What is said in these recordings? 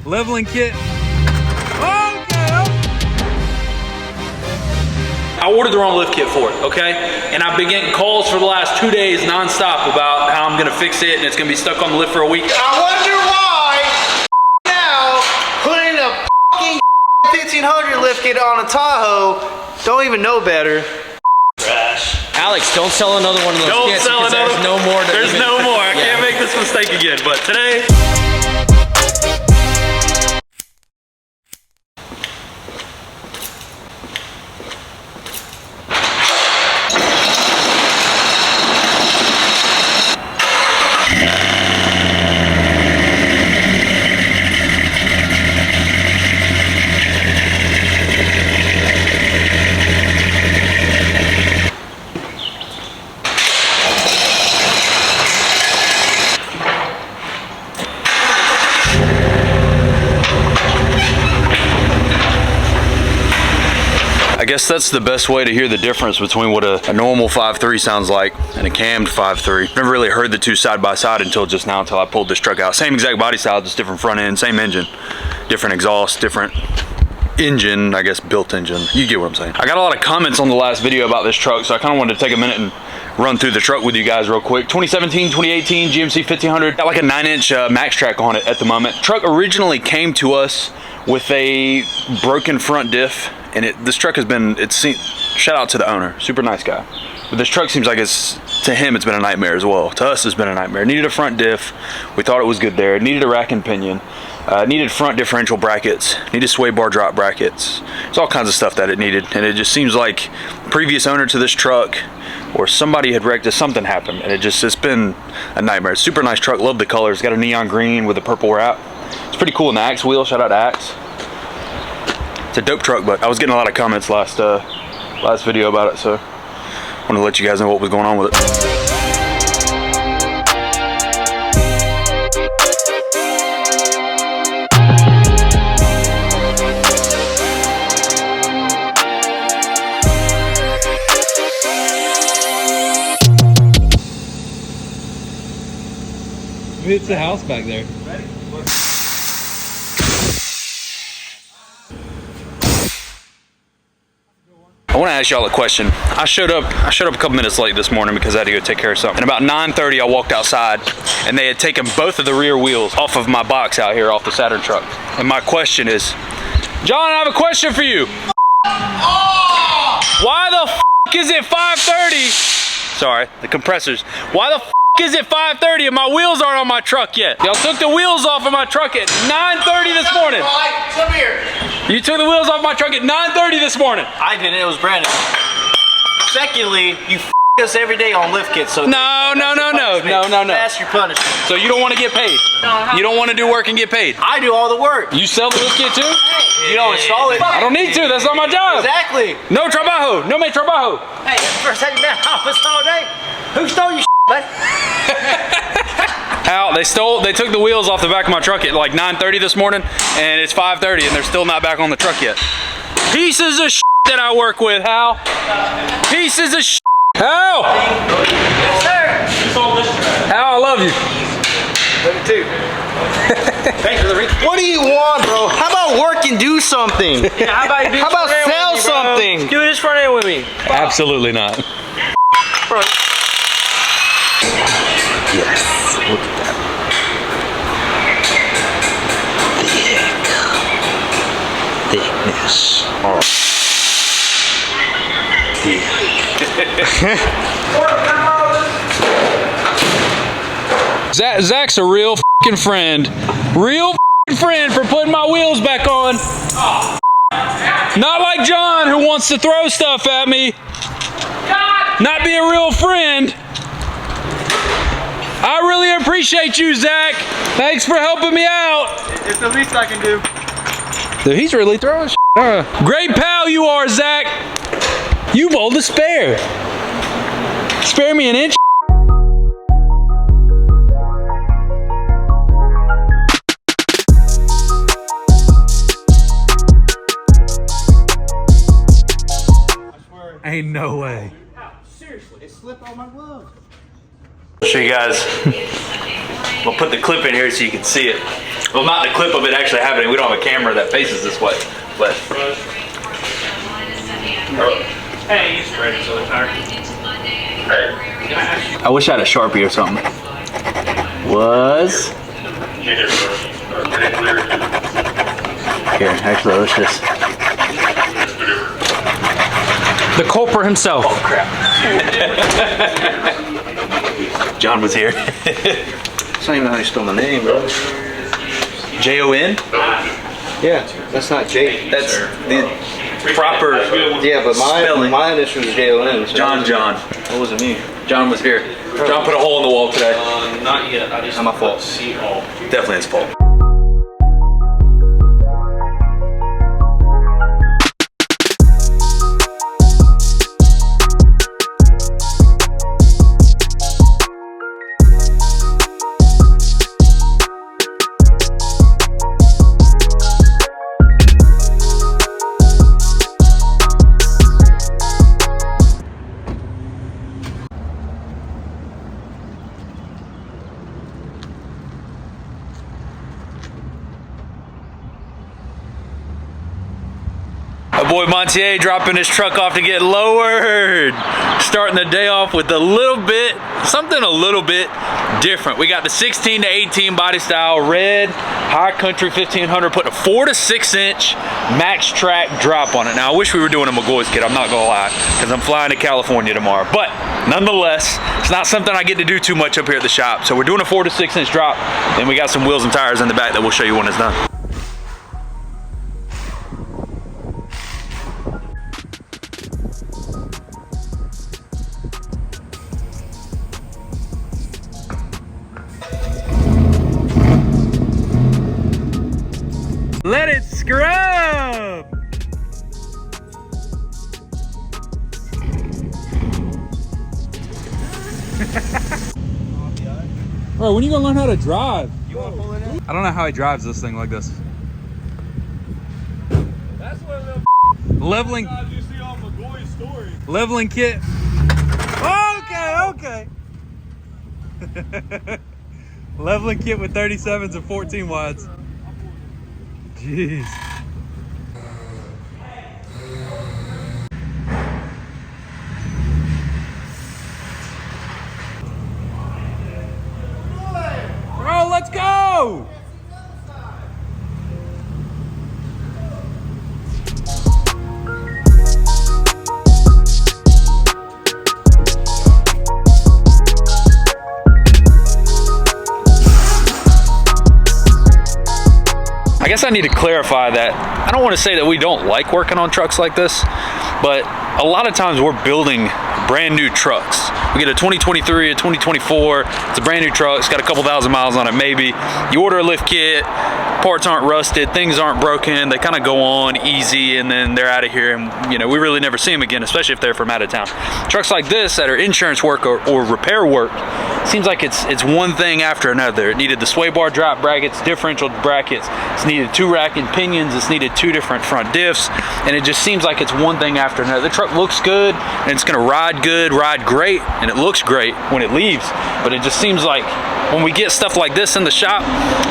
Leveling kit. I ordered the wrong lift kit for it, okay? And I've been getting calls for the last 2 days nonstop about how I'm gonna fix it and it's gonna be stuck on the lift for a week. I wonder why now putting a fucking 1500 lift kit on a Tahoe, don't even know better. Trash. Alex, don't sell another one of those kits because there's no more. There's no more. I can't make this mistake again, but today. I guess that's the best way to hear the difference between what a normal 5.3 sounds like and a cammed 5.3. Never really heard the two side by side until just now, until I pulled this truck out. Same exact body style, just different front end, same engine, different exhaust, different engine, I guess built engine. You get what I'm saying. I got a lot of comments on the last video about this truck, so I kind of wanted to take a minute and run through the truck with you guys real quick. 2017, 2018 GMC 1500, got like a 9-inch max track on it at the moment. Truck originally came to us with a broken front diff, and this truck has been, shout out to the owner, super nice guy. But this truck seems like to him it's been a nightmare as well. To us it's been a nightmare. It needed a front diff, we thought it was good there. It needed a rack and pinion. Needed front differential brackets, needed sway bar drop brackets. It's all kinds of stuff that it needed, and it just seems like the previous owner to this truck or somebody had wrecked it, something happened, and it's been a nightmare. It's a super nice truck, love the colors. It's got a neon green with a purple wrap. It's pretty cool in the axe wheel, shout out to Axe. It's a dope truck, but I was getting a lot of comments last video about it, so I wanted to let you guys know what was going on with it. It's the house back there. Ready? I want to ask y'all a question. I showed up a couple minutes late this morning because I had to go take care of something. And about 9:30 I walked outside and they had taken both of the rear wheels off of my box out here off the Saturn truck. And my question is, John, I have a question for you. Why the f is it 5:30? Sorry, the compressors. Why the f is it 5:30 and my wheels aren't on my truck yet? Y'all took the wheels off of my truck at 9:30 this morning. Come here. You took the wheels off my truck at 9:30 this morning. I didn't, it was Brandon. Secondly, you f us every day on lift kits, so No. That's your punishment. So you don't want to get paid? You don't want to do work and get paid? I do all the work. You sell the lift kit too? You don't install it. I don't need to, that's not my job. Exactly. No trabajo, no me trabajo. Hey, first take that office all day. Who stole your bud? Al, they took the wheels off the back of my truck at like 9:30 this morning, and it's 5:30 and they're still not back on the truck yet. Pieces of that I work with, Hal. Pieces of Hal! Yes, sir. Hal, I love you. Love you too. Thanks for the reach. What do you want, bro? How about work and do something? Yeah, how about you do How about sell something? Do this front end with me. Absolutely not. Bro. Yes, look at that. Thickness. Oh. Zach's a real f***ing friend. Real f***ing friend for putting my wheels back on. Not like John, who wants to throw stuff at me. Not be a real friend. I really appreciate you, Zach. Thanks for helping me out. It's the least I can do. Dude, he's really throwing shit. Great pal you are, Zach. You bold to spare. Spare me an inch. Ain't no way. Seriously, it slipped on my glove. I'll show you guys. We'll put the clip in here so you can see it. Well, not the clip of it actually happening. We don't have a camera that faces this way, but. Hey, you spread it so the tire. I wish I had a Sharpie or something. Was. Here, actually, let's just. The culprit himself. Oh, crap. John was here. That's not even how you spell my name, bro. Jon? Yeah, that's not J. That's the proper. Yeah, but my initial is Jon. So John. That wasn't me. John was here. John put a hole in the wall today. Not yet. I just Not my fault. see all. Definitely his fault. My boy Montier dropping his truck off to get lowered. Starting the day off with something a little bit different. We got the 16 to 18 body style red High Country 1500, putting a 4 to 6 inch max track drop on it. Now I wish we were doing a Mcgaughys kit, I'm not gonna lie, because I'm flying to California tomorrow. But nonetheless, it's not something I get to do too much up here at the shop. So we're doing a 4 to 6 inch drop. Then we got some wheels and tires in the back that we'll show you when it's done. Let it scrub! Bro, when you gonna learn how to drive? You want to pull it in? I don't know how he drives this thing like this. That's what the Leveling, guys you see on Mcgaughys' story. leveling kit. Okay. Leveling kit with 37s and 14 wides. Jeez. Bro, let's go! I guess I need to clarify that I don't want to say that we don't like working on trucks like this, but a lot of times we're building brand new trucks. We get a 2023, a 2024, it's a brand new truck, it's got a couple thousand miles on it maybe. You order a lift kit, parts aren't rusted, things aren't broken, they kind of go on easy and then they're out of here, and you know, we really never see them again, especially if they're from out of town. Trucks like this that are insurance work or repair work, seems like it's one thing after another. It needed the sway bar drop brackets, differential brackets, it's needed 2 rack and pinions, it's needed 2 different front diffs, and it just seems like it's one thing after another. The truck looks good and it's gonna ride good, ride great, and it looks great when it leaves, but it just seems like when we get stuff like this in the shop,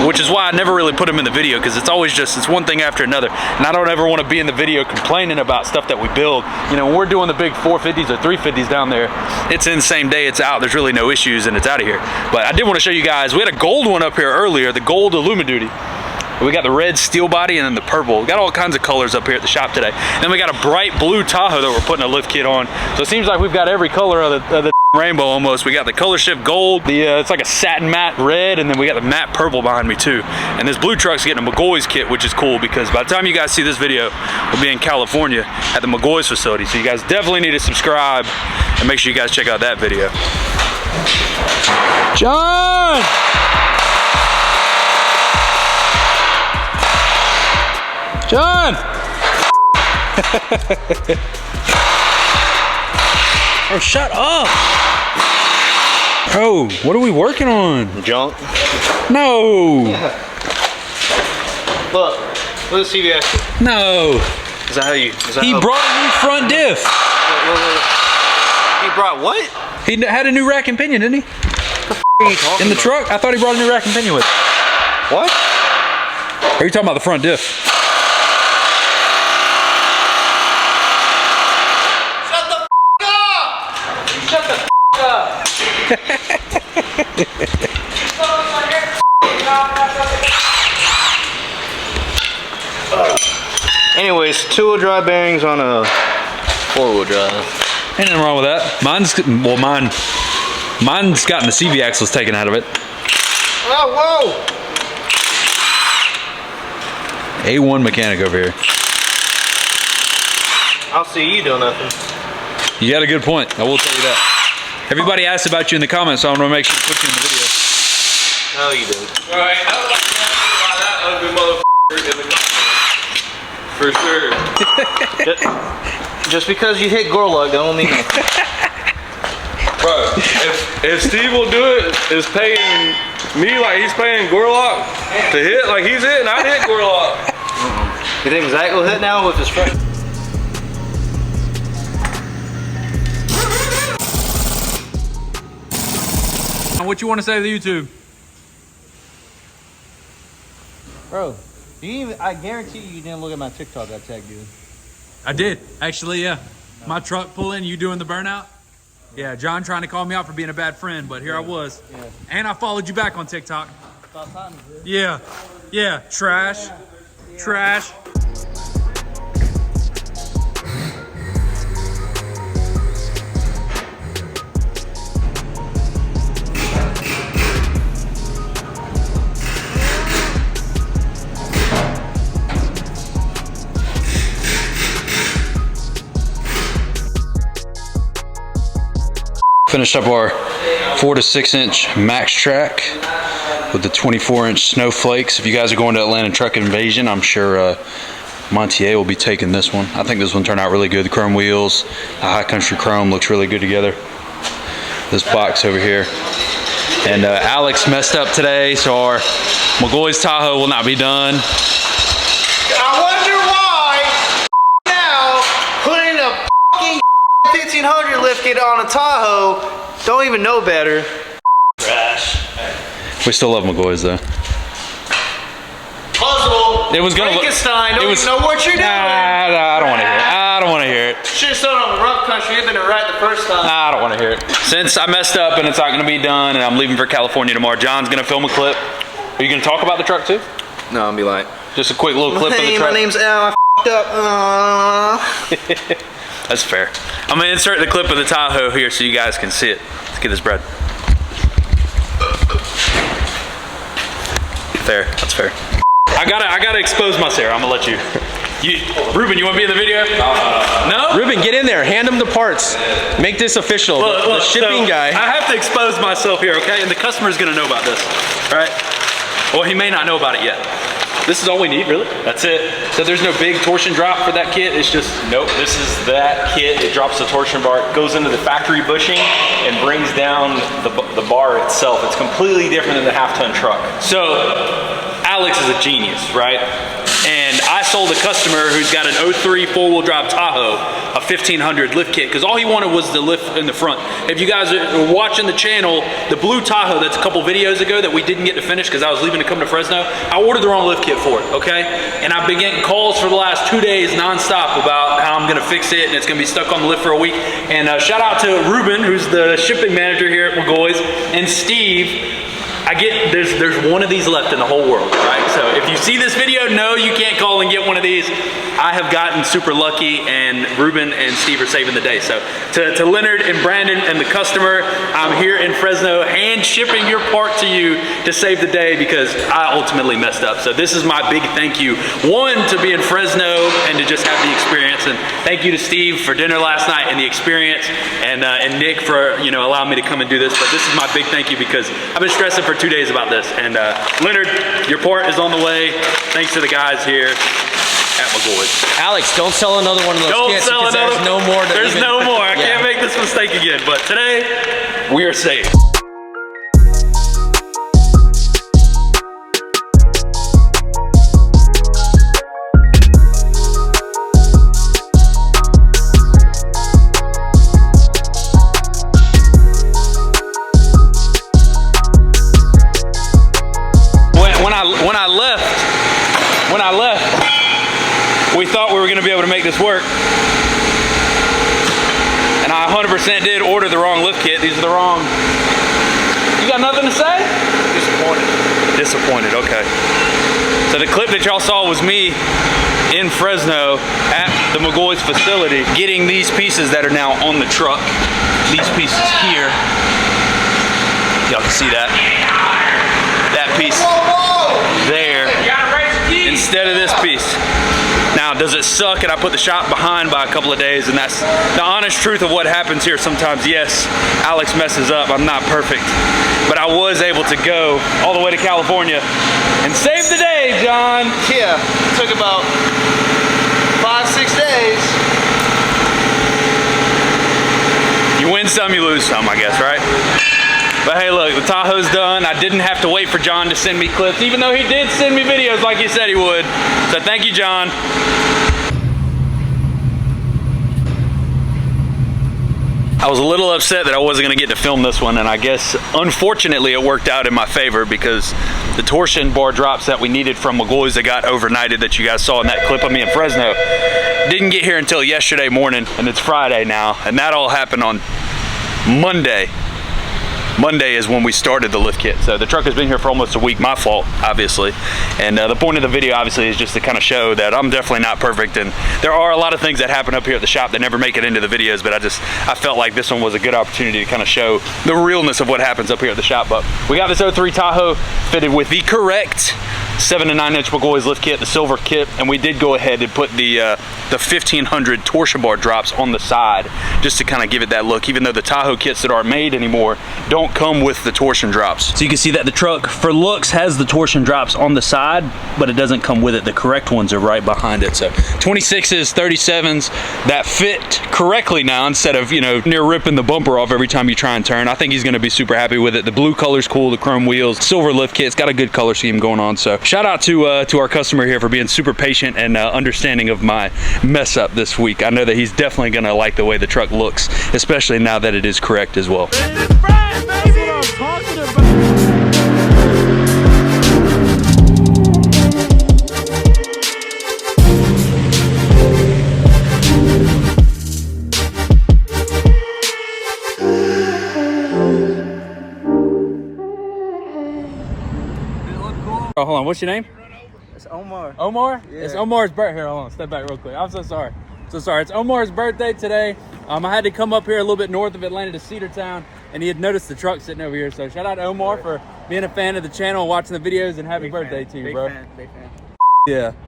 which is why I never really put them in the video, because it's always just, it's one thing after another, and I don't ever want to be in the video complaining about stuff that we build. You know, when we're doing the big 450s or 350s down there, it's in the same day, it's out, there's really no issues, and it's out of here. But I did want to show you guys, we had a gold one up here earlier, the gold Illumi-Duty. We got the red steel body and then the purple. We got all kinds of colors up here at the shop today. Then we got a bright blue Tahoe that we're putting a lift kit on. So it seems like we've got every color of the rainbow almost. We got the color shift gold, it's like a satin matte red, and then we got the matte purple behind me too. And this blue truck's getting a Mcgaughys kit, which is cool because by the time you guys see this video, we'll be in California at the Mcgaughys facility. So you guys definitely need to subscribe and make sure you guys check out that video. John! John! Oh, shut up! Bro, what are we working on? Junk. No! Look at the CVS. No! Is that how you? He brought a new front diff. He brought what? He had a new rack and pinion, didn't he? are you talking In the about? truck? I thought he brought a new rack and pinion with it. What? Are you talking about the front diff? Shut the up! Shut the up! Anyways, two-wheel drive bearings on a four-wheel drive. Ain't nothing wrong with that. Mine's gotten the CV axles taken out of it. Oh, whoa! A1 mechanic over here. I'll see you do nothing. You got a good point. I will tell you that. Everybody asked about you in the comments, so I'm gonna make sure to put you in the video. No, you didn't. Alright, I would like to ask you about that ugly motherfucker in the comments. For sure. Just because you hit Gorlug, that don't mean nothing. Bro, if Steve will do it, is paying me like he's paying Gorlock to hit like he's hitting, I'd hit Gorlock. You think Zach will hit now with his front? What you want to say to the YouTube? Bro, I guarantee you didn't look at my TikTok I tagged you. I did, actually, yeah. My truck pulling, you doing the burnout? Yeah, John trying to call me out for being a bad friend, but here I was. Yeah. And I followed you back on TikTok. About time, dude. Yeah, yeah, trash, trash. Finished up our 4 to 6 inch max track with the 24-inch snowflakes. If you guys are going to Atlanta Truck Invasion, I'm sure Montier will be taking this one. I think this one turned out really good. The chrome wheels, the high country chrome looks really good together. This box over here. And Alex messed up today, so our Mcgaughys Tahoe will not be done. I wonder why now putting a fucking 1500 lift kit on a Tahoe don't even know better. Trash. We still love Mcgaughys though. Puzzle. It was gonna look. Frankenstein. Don't even know what you're doing. Nah, I don't want to hear it. I don't want to hear it. Should have started on the rough country. You've been right the first time. I don't want to hear it. Since I messed up and it's not going to be done and I'm leaving for California tomorrow, John's going to film a clip. Are you going to talk about the truck too? No, I'll be like, Just a quick little clip of the hey, truck. my name's Al. I f***ed up. That's fair. I'm going to insert the clip of the Tahoe here so you guys can see it. Let's get this bread. Fair. That's fair. I gotta expose my Sarah. I'm gonna let you. Reuben, you want to be in the video? No? Reuben, get in there. Hand him the parts. Make this official. The shipping guy. I have to expose myself here, okay? And the customer's gonna know about this, all right? Well, he may not know about it yet. This is all we need, really? That's it. So there's no big torsion drop for that kit. It's just, nope, this is that kit. It drops the torsion bar, goes into the factory bushing and brings down the bar itself. It's completely different than the half-ton truck. So Alex is a genius, right? And I sold a customer who's got an 03 four-wheel drive Tahoe, a 1500 lift kit, because all he wanted was the lift in the front. If you guys are watching the channel, the blue Tahoe that's a couple videos ago that we didn't get to finish because I was leaving to come to Fresno, I ordered the wrong lift kit for it, okay? And I've been getting calls for the last 2 days nonstop about how I'm gonna fix it and it's gonna be stuck on the lift for a week. And shout out to Reuben, who's the shipping manager here at Mcgaughys, and Steve. There's one of these left in the whole world, right? So if you see this video, no, you can't call and get one of these. I have gotten super lucky, and Reuben and Steve are saving the day. So to Leonard and Brandon and the customer, I'm here in Fresno hand shipping your part to you to save the day because I ultimately messed up. So this is my big thank you. One, to be in Fresno and to just have the experience, and thank you to Steve for dinner last night and the experience, and Nick for allowing me to come and do this. But this is my big thank you because I've been stressing for 2 days about this. And Leonard, your part is on the way. Thanks to the guys here at Mcgaughys. Alex, don't sell another one of those kits because there's no more. There's no more. I can't make this mistake again. But today, we are safe. we thought we were gonna be able to make this work. And I 100% did order the wrong lift kit. These are the wrong. You got nothing to say? Disappointed. Disappointed, okay. So the clip that y'all saw was me in Fresno at the Mcgaughys facility getting these pieces that are now on the truck. These pieces here. Y'all can see that. That piece there instead of this piece. Now, does it suck and I put the shop behind by a couple of days, and that's the honest truth of what happens here sometimes. Yes, Alex messes up, I'm not perfect, but I was able to go all the way to California and save the day, John. Yeah, it took about 5-6 days. You win some, you lose some, I guess, right? But hey, look, the Tahoe's done. I didn't have to wait for John to send me clips, even though he did send me videos like he said he would. So thank you, John. I was a little upset that I wasn't gonna get to film this one, and I guess, unfortunately, it worked out in my favor because the torsion bar drops that we needed from Mcgaughys that got overnighted that you guys saw in that clip of me in Fresno didn't get here until yesterday morning, and it's Friday now, and that all happened on Monday. Monday is when we started the lift kit. So the truck has been here for almost a week, my fault, obviously. And the point of the video, obviously, is just to kind of show that I'm definitely not perfect. And there are a lot of things that happen up here at the shop that never make it into the videos, but I felt like this one was a good opportunity to kind of show the realness of what happens up here at the shop. But we got this 03 Tahoe fitted with the correct 7 to 9 inch Mcgaughys lift kit, the silver kit, and we did go ahead and put the 1500 torsion bar drops on the side just to kind of give it that look, even though the Tahoe kits that aren't made anymore don't come with the torsion drops. So you can see that the truck, for looks, has the torsion drops on the side, but it doesn't come with it. The correct ones are right behind it. So 26s, 37s that fit correctly now, instead of, you know, near ripping the bumper off every time you try and turn. I think he's gonna be super happy with it. The blue color's cool, the chrome wheels, silver lift kit, it's got a good color scheme going on. So shout out to our customer here for being super patient and understanding of my mess up this week. I know that he's definitely gonna like the way the truck looks, especially now that it is correct as well. Oh, hold on, what's your name? It's Omar. Omar? Yeah. It's Omar's birthday. Here, hold on, step back real quick. I'm so sorry. So sorry. It's Omar's birthday today. I had to come up here a little bit north of Atlanta to Cedartown, and he had noticed the truck sitting over here. So shout out to Omar for being a fan of the channel, watching the videos, and happy birthday to you, bro. Big fan. Yeah.